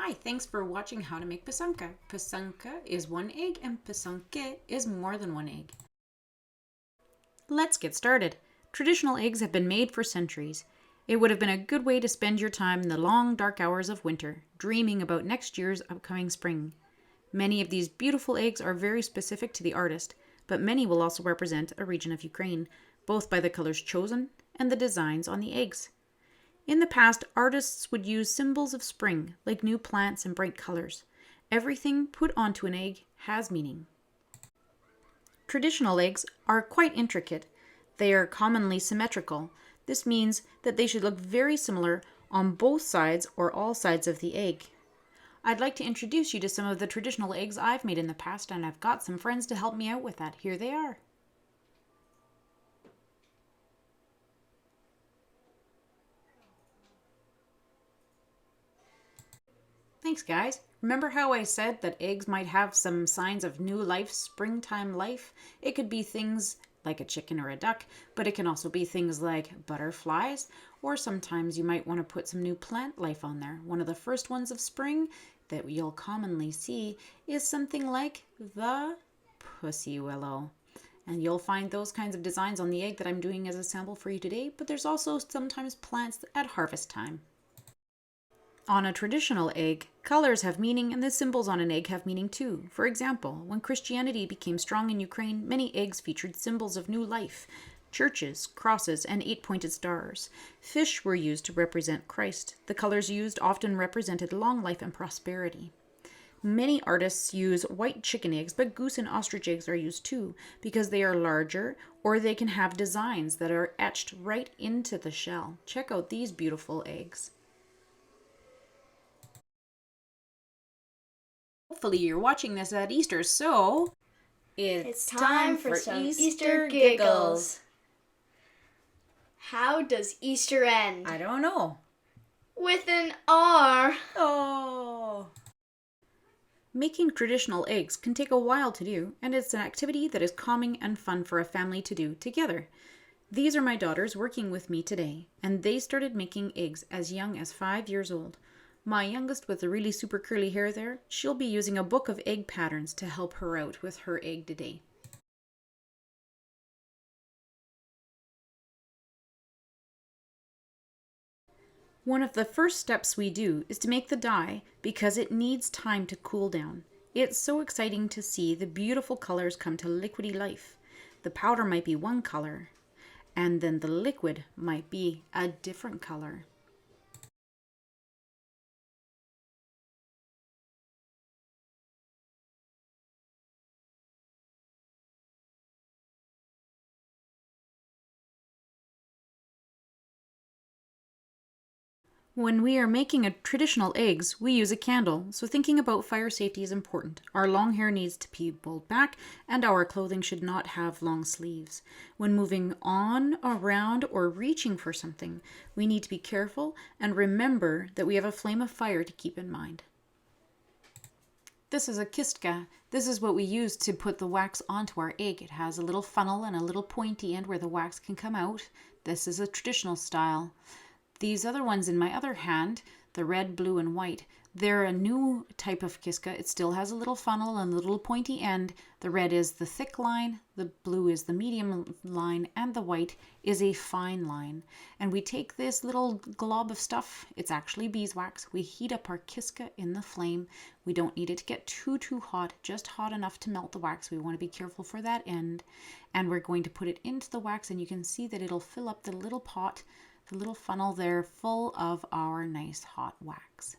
Hi, thanks for watching how to make pysanka. Pysanka is one egg and pysanka is more than one egg. Let's get started. Traditional eggs have been made for centuries. It would have been a good way to spend your time in the long dark hours of winter, dreaming about next year's upcoming spring. Many of these beautiful eggs are very specific to the artist, but many will also represent a region of Ukraine, both by the colors chosen and the designs on the eggs. In the past, artists would use symbols of spring, like new plants and bright colors. Everything put onto an egg has meaning. Traditional eggs are quite intricate. They are commonly symmetrical. This means that they should look very similar on both sides or all sides of the egg. I'd like to introduce you to some of the traditional eggs I've made in the past, and I've got some friends to help me out with that. Here they are. Thanks, guys. Remember how I said that eggs might have some signs of new life, springtime life? It could be things like a chicken or a duck, but it can also be things like butterflies, or sometimes you might want to put some new plant life on there. One of the first ones of spring that you'll commonly see is something like the pussy willow. And you'll find those kinds of designs on the egg that I'm doing as a sample for you today, but there's also sometimes plants at harvest time. On a traditional egg, colors have meaning and the symbols on an egg have meaning too. For example, when Christianity became strong in Ukraine, many eggs featured symbols of new life. Churches, crosses, and 8-pointed stars. Fish were used to represent Christ. The colors used often represented long life and prosperity. Many artists use white chicken eggs, but goose and ostrich eggs are used too because they are larger or they can have designs that are etched right into the shell. Check out these beautiful eggs. Hopefully you're watching this at Easter, so it's time for some Easter giggles. How does Easter end? I don't know. With an R. Oh. Making traditional eggs can take a while to do, and it's an activity that is calming and fun for a family to do together. These are my daughters working with me today, and they started making eggs as young as 5 years old. My youngest with the really super curly hair there, she'll be using a book of egg patterns to help her out with her egg today. One of the first steps we do is to make the dye because it needs time to cool down. It's so exciting to see the beautiful colors come to liquidy life. The powder might be one color, and then the liquid might be a different color. When we are making traditional eggs, we use a candle, so thinking about fire safety is important. Our long hair needs to be pulled back, and our clothing should not have long sleeves. When moving on, around, or reaching for something, we need to be careful and remember that we have a flame of fire to keep in mind. This is a kistka. This is what we use to put the wax onto our egg. It has a little funnel and a little pointy end where the wax can come out. This is a traditional style. These other ones in my other hand, the red, blue, and white, they're a new type of kiska. It still has a little funnel and a little pointy end. The red is the thick line, the blue is the medium line, and the white is a fine line. And we take this little glob of stuff, it's actually beeswax. We heat up our kiska in the flame. We don't need it to get too hot, just hot enough to melt the wax. We want to be careful for that end. And we're going to put it into the wax, and you can see that it'll fill up the little pot, the little funnel there, full of our nice hot wax.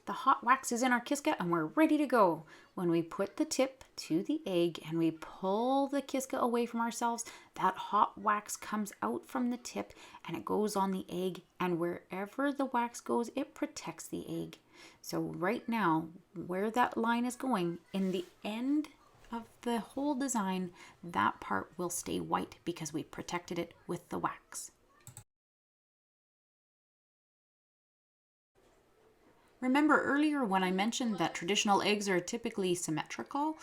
The hot wax is in our kiska and we're ready to go. When we put the tip to the egg and we pull the kiska away from ourselves, that hot wax comes out from the tip and it goes on the egg, and wherever the wax goes, it protects the egg. So right now, where that line is going, in the end of the whole design, that part will stay white because we protected it with the wax. Remember earlier when I mentioned that traditional eggs are typically symmetrical?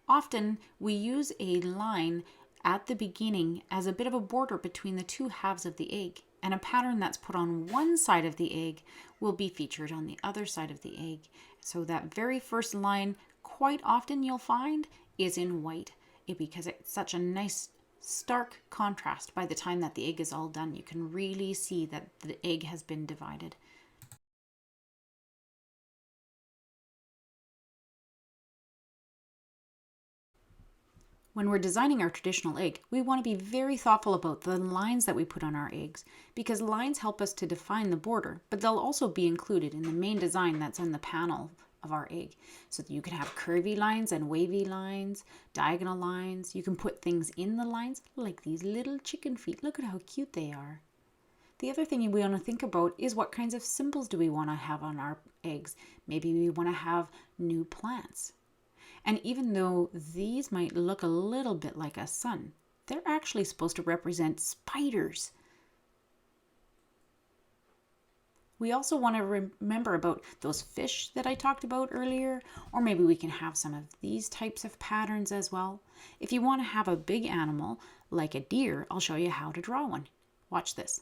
Often we use a line at the beginning as a bit of a border between the two halves of the egg, and a pattern that's put on one side of the egg will be featured on the other side of the egg. So that very first line, quite often you'll find, is in white, because it's such a nice stark contrast. By the time that the egg is all done, you can really see that the egg has been divided. When we're designing our traditional egg, we want to be very thoughtful about the lines that we put on our eggs, because lines help us to define the border, but they'll also be included in the main design that's on the panel of our egg. So that you can have curvy lines and wavy lines, diagonal lines. You can put things in the lines like these little chicken feet. Look at how cute they are. The other thing we want to think about is what kinds of symbols do we want to have on our eggs. Maybe we want to have new plants. And even though these might look a little bit like a sun, they're actually supposed to represent spiders. We also want to remember about those fish that I talked about earlier, or maybe we can have some of these types of patterns as well. If you want to have a big animal like a deer, I'll show you how to draw one. Watch this.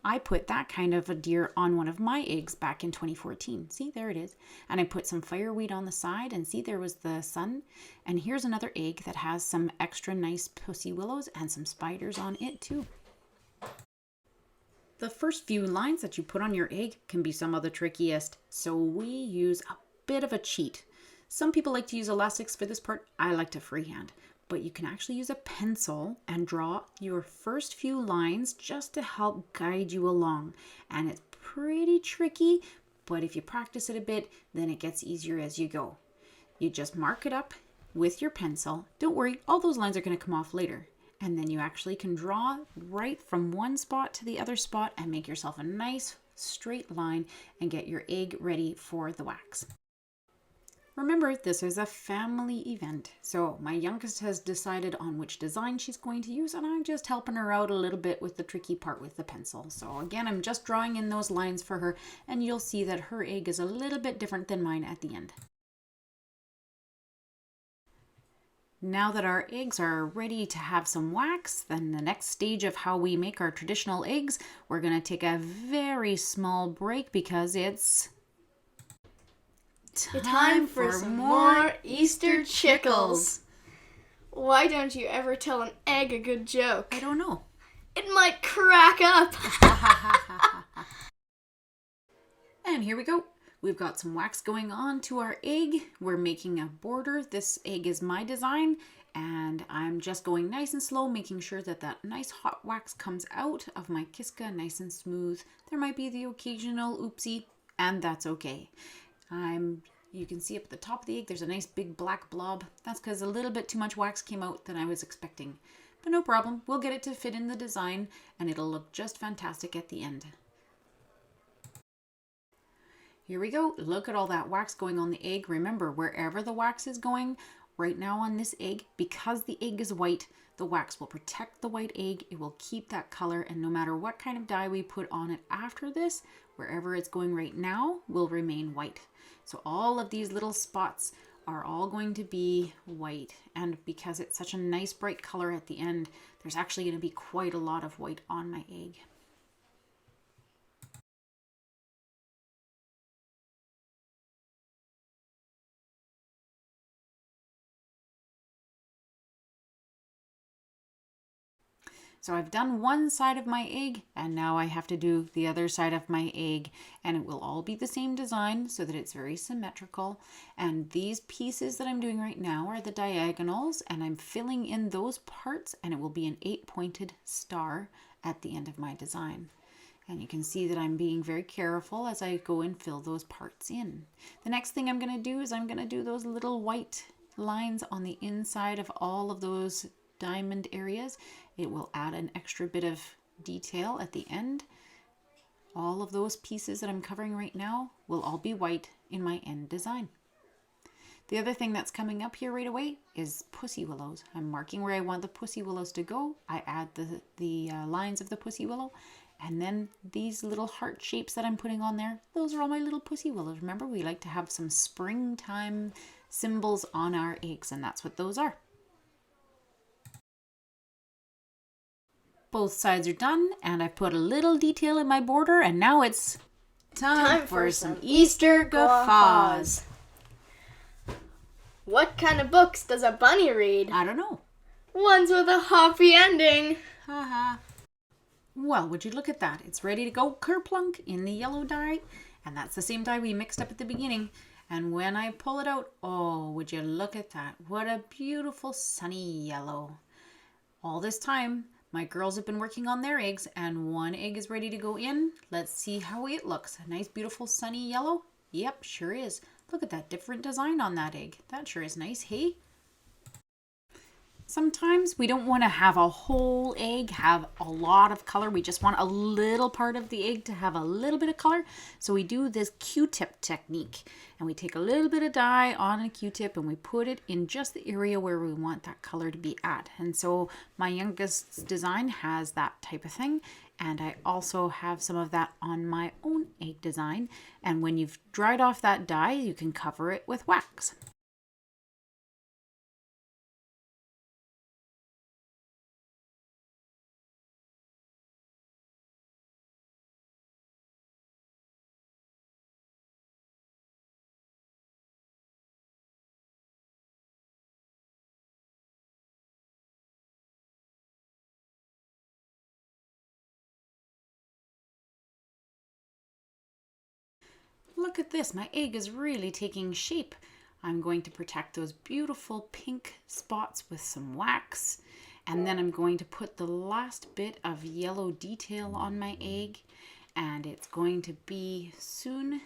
I put that kind of a deer on one of my eggs back in 2014. See, there it is. And I put some fireweed on the side, and see, there was the sun. And here's another egg that has some extra nice pussy willows and some spiders on it too. The first few lines that you put on your egg can be some of the trickiest, so we use a bit of a cheat. Some people like to use elastics for this part. I like to freehand. But you can actually use a pencil and draw your first few lines just to help guide you along. And it's pretty tricky, but if you practice it a bit, then it gets easier as you go. You just mark it up with your pencil. Don't worry, all those lines are going to come off later. And then you actually can draw right from one spot to the other spot and make yourself a nice straight line and get your egg ready for the wax. Remember, this is a family event, so my youngest has decided on which design she's going to use, and I'm just helping her out a little bit with the tricky part with the pencil. So again, I'm just drawing in those lines for her, and you'll see that her egg is a little bit different than mine at the end. Now that our eggs are ready to have some wax, then the next stage of how we make our traditional eggs, we're going to take a very small break because it's time for some more Easter chickles. Why don't you ever tell an egg a good joke? I don't know. It might crack up. And here we go. We've got some wax going on to our egg. We're making a border. This egg is my design, and I'm just going nice and slow, making sure that that nice hot wax comes out of my Pysanka nice and smooth. There might be the occasional oopsie, and that's okay. You can see up at the top of the egg, there's a nice big black blob. That's because a little bit too much wax came out than I was expecting. But no problem, we'll get it to fit in the design and it'll look just fantastic at the end. Here we go. Look at all that wax going on the egg. Remember, wherever the wax is going, right now on this egg, because the egg is white, the wax will protect the white egg. It will keep that color, and no matter what kind of dye we put on it after this, wherever it's going right now will remain white. So all of these little spots are all going to be white, and because it's such a nice bright color at the end, there's actually going to be quite a lot of white on my egg. So I've done one side of my egg, and now I have to do the other side of my egg, and it will all be the same design so that it's very symmetrical. And these pieces that I'm doing right now are the diagonals, and I'm filling in those parts, and it will be an 8-pointed star at the end of my design. And you can see that I'm being very careful as I go and fill those parts in. The next thing I'm going to do is I'm going to do those little white lines on the inside of all of those diamond areas. It will add an extra bit of detail at the end. All of those pieces that I'm covering right now will all be white in my end design. The other thing that's coming up here right away is pussy willows. I'm marking where I want the pussy willows to go. I add the lines of the pussy willow, And then these little heart shapes that I'm putting on there, those are all my little pussy willows. Remember, we like to have some springtime symbols on our eggs, and that's what those are. Both sides are done, and I put a little detail in my border, and now it's time for some Easter guffaws. What kind of books does a bunny read? I don't know. Ones with a happy ending. Haha. Well, would you look at that? It's ready to go kerplunk in the yellow dye, and that's the same dye we mixed up at the beginning. And when I pull it out, oh, would you look at that? What a beautiful sunny yellow. All this time, my girls have been working on their eggs, and one egg is ready to go in. Let's see how it looks. A nice, beautiful sunny yellow. Yep, sure is. Look at that different design on that egg. That sure is nice, hey? Sometimes we don't want to have a whole egg have a lot of color. We just want a little part of the egg to have a little bit of color. So we do this Q-tip technique, and we take a little bit of dye on a Q-tip and we put it in just the area where we want that color to be at. And so my youngest's design has that type of thing. And I also have some of that on my own egg design. And when you've dried off that dye, you can cover it with wax. Look at this, my egg is really taking shape. I'm going to protect those beautiful pink spots with some wax. And then I'm going to put the last bit of yellow detail on my egg. And it's going to be soon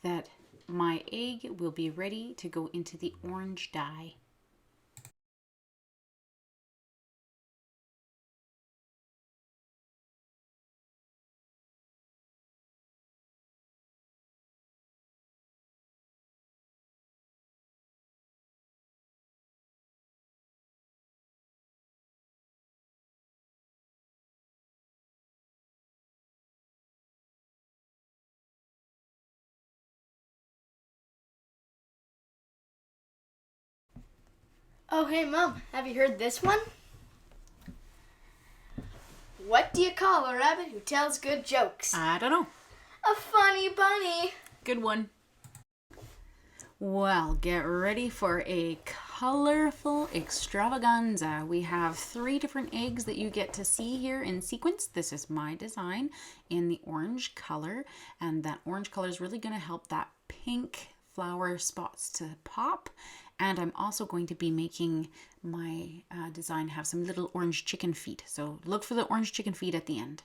that my egg will be ready to go into the orange dye. Oh, hey, Mom, have you heard this one? What do you call a rabbit who tells good jokes? I don't know. A funny bunny. Good one. Well, get ready for a colorful extravaganza. We have 3 different eggs that you get to see here in sequence. This is my design in the orange color, and that orange color is really going to help that pink flower spots to pop. And I'm also going to be making my design have some little orange chicken feet. So look for the orange chicken feet at the end.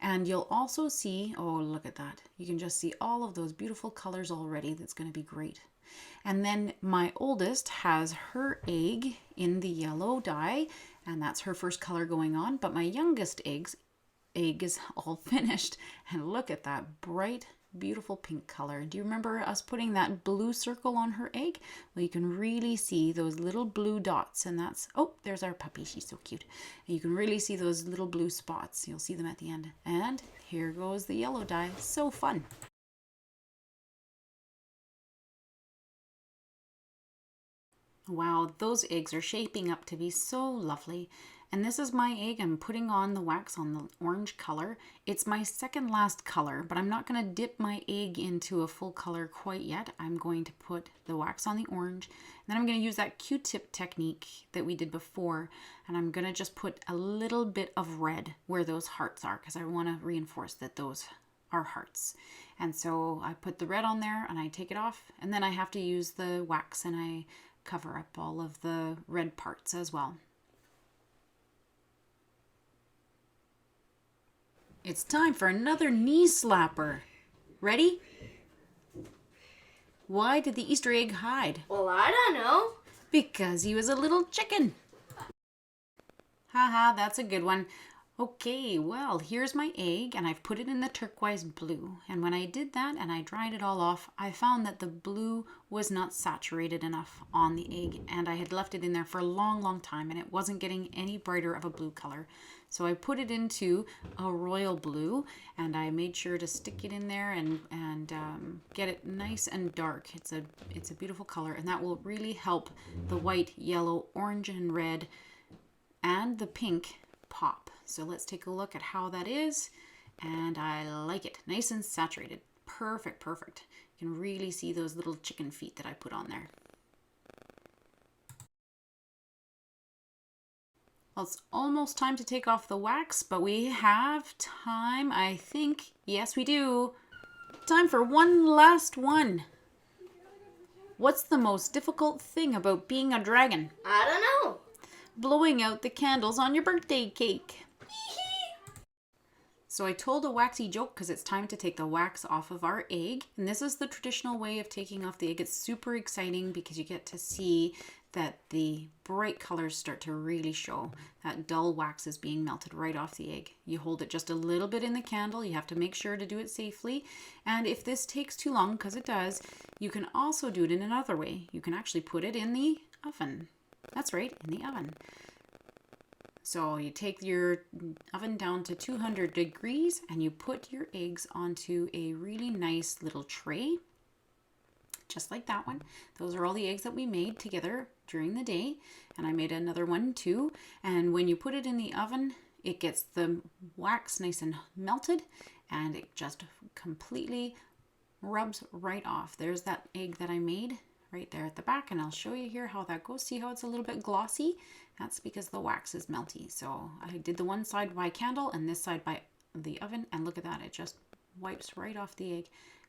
And you'll also see, oh, look at that. You can just see all of those beautiful colors already. That's going to be great. And then my oldest has her egg in the yellow dye, and that's her first color going on. But my youngest egg is all finished. And look at that bright, beautiful pink color. Do you remember us putting that blue circle on her egg? Well, you can really see those little blue dots, and that's, oh, there's our puppy. She's so cute. And you can really see those little blue spots. You'll see them at the end. And here goes the yellow dye. So fun. Wow, those eggs are shaping up to be so lovely. And this is my egg. I'm putting on the wax on the orange color. It's my second last color, but I'm not going to dip my egg into a full color quite yet. I'm going to put the wax on the orange. And then I'm going to use that Q-tip technique that we did before. And I'm going to just put a little bit of red where those hearts are, because I want to reinforce that those are hearts. And so I put the red on there and I take it off. And then I have to use the wax and I cover up all of the red parts as well. It's time for another knee slapper. Ready? Why did the Easter egg hide? Well, I don't know. Because he was a little chicken. Haha, that's a good one. Okay, well, here's my egg, and I've put it in the turquoise blue. And when I did that and I dried it all off, I found that the blue was not saturated enough on the egg, and I had left it in there for a long, long time, and it wasn't getting any brighter of a blue color. So I put it into a royal blue, and I made sure to stick it in there and get it nice and dark. It's a beautiful color, and that will really help the white, yellow, orange, and red, and the pink pop. So let's take a look at how that is, and I like it. Nice and saturated. Perfect, perfect. You can really see those little chicken feet that I put on there. Well, it's almost time to take off the wax, but we have time, I think. Yes, we do. Time for one last one. What's the most difficult thing about being a dragon? I don't know. Blowing out the candles on your birthday cake. So I told a waxy joke because it's time to take the wax off of our egg. And this is the traditional way of taking off the egg. It's super exciting because you get to see that the bright colors start to really show. That dull wax is being melted right off the egg. You hold it just a little bit in the candle. You have to make sure to do it safely. And if this takes too long, because it does, you can also do it in another way. You can actually put it in the oven. That's right, in the oven. So you take your oven down to 200 degrees and you put your eggs onto a really nice little tray, just like that one. Those are all the eggs that we made together during the day. And I made another one too. And when you put it in the oven, it gets the wax nice and melted, and it just completely rubs right off. There's that egg that I made right there at the back, and I'll show you here how that goes. See how it's a little bit glossy? That's because the wax is melty. So I did the one side by candle and this side by the oven, and look at that, it just wipes right off the egg,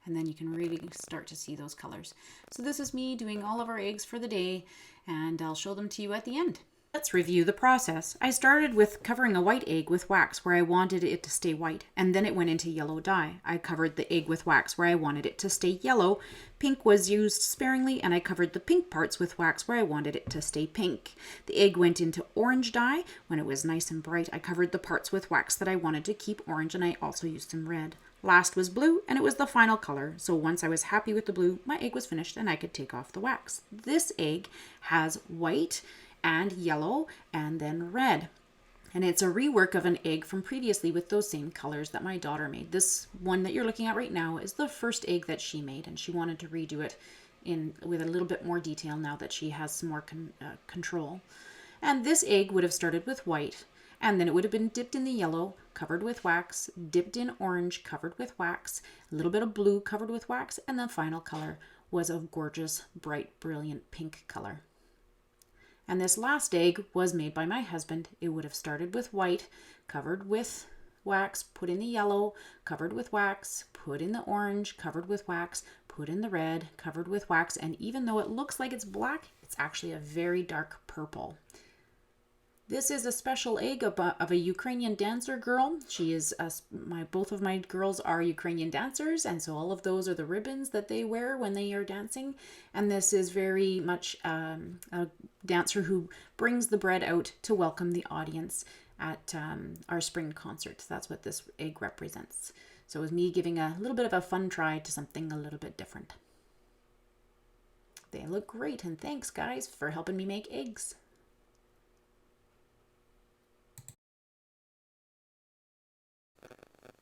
and then you can really start to see those colors. So this is me doing all of our eggs for the day, and I'll show them to you at the end. Let's review the process. I started with covering a white egg with wax where I wanted it to stay white, and then it went into yellow dye. I covered the egg with wax where I wanted it to stay yellow. Pink was used sparingly, and I covered the pink parts with wax where I wanted it to stay pink. The egg went into orange dye. When it was nice and bright, I covered the parts with wax that I wanted to keep orange, and I also used some red. Last was blue, and it was the final color. So once I was happy with the blue, my egg was finished and I could take off the wax. This egg has white and yellow and then red. And it's a rework of an egg from previously with those same colors that my daughter made. This one that you're looking at right now is the first egg that she made, and she wanted to redo it with a little bit more detail now that she has some more control. And this egg would have started with white, and then it would have been dipped in the yellow, covered with wax, dipped in orange, covered with wax, a little bit of blue covered with wax, and the final color was a gorgeous, bright, brilliant pink color. And this last egg was made by my husband. It would have started with white, covered with wax, put in the yellow, covered with wax, put in the orange, covered with wax, put in the red, covered with wax, and even though it looks like it's black, it's actually a very dark purple. This is a special egg of a Ukrainian dancer girl. She is both of my girls are Ukrainian dancers, and so all of those are the ribbons that they wear when they are dancing. And this is very much a dancer who brings the bread out to welcome the audience at our spring concert. That's what this egg represents. So it was me giving a little bit of a fun try to something a little bit different. They look great, and thanks guys for helping me make eggs.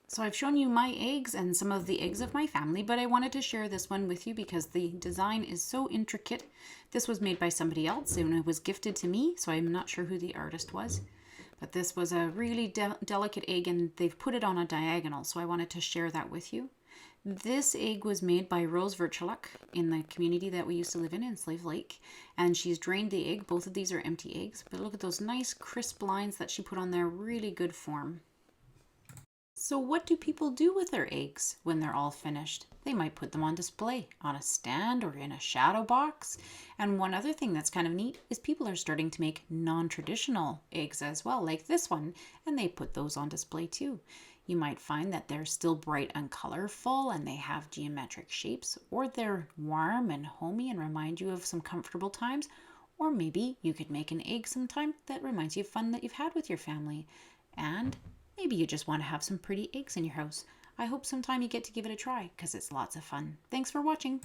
So I've shown you my eggs and some of the eggs of my family, but I wanted to share this one with you because the design is so intricate. This was made by somebody else and it was gifted to me, so I'm not sure who the artist was. But this was a really delicate egg, and they've put it on a diagonal, so I wanted to share that with you. This egg was made by Rose Virchuluk in the community that we used to live in Slave Lake, and she's drained the egg. Both of these are empty eggs, but look at those nice crisp lines that she put on there, really good form. So what do people do with their eggs when they're all finished? They might put them on display, on a stand or in a shadow box. And one other thing that's kind of neat is people are starting to make non-traditional eggs as well, like this one, and they put those on display too. You might find that they're still bright and colorful and they have geometric shapes, or they're warm and homey and remind you of some comfortable times. Or maybe you could make an egg sometime that reminds you of fun that you've had with your family. And maybe you just want to have some pretty eggs in your house. I hope sometime you get to give it a try because it's lots of fun. Thanks for watching.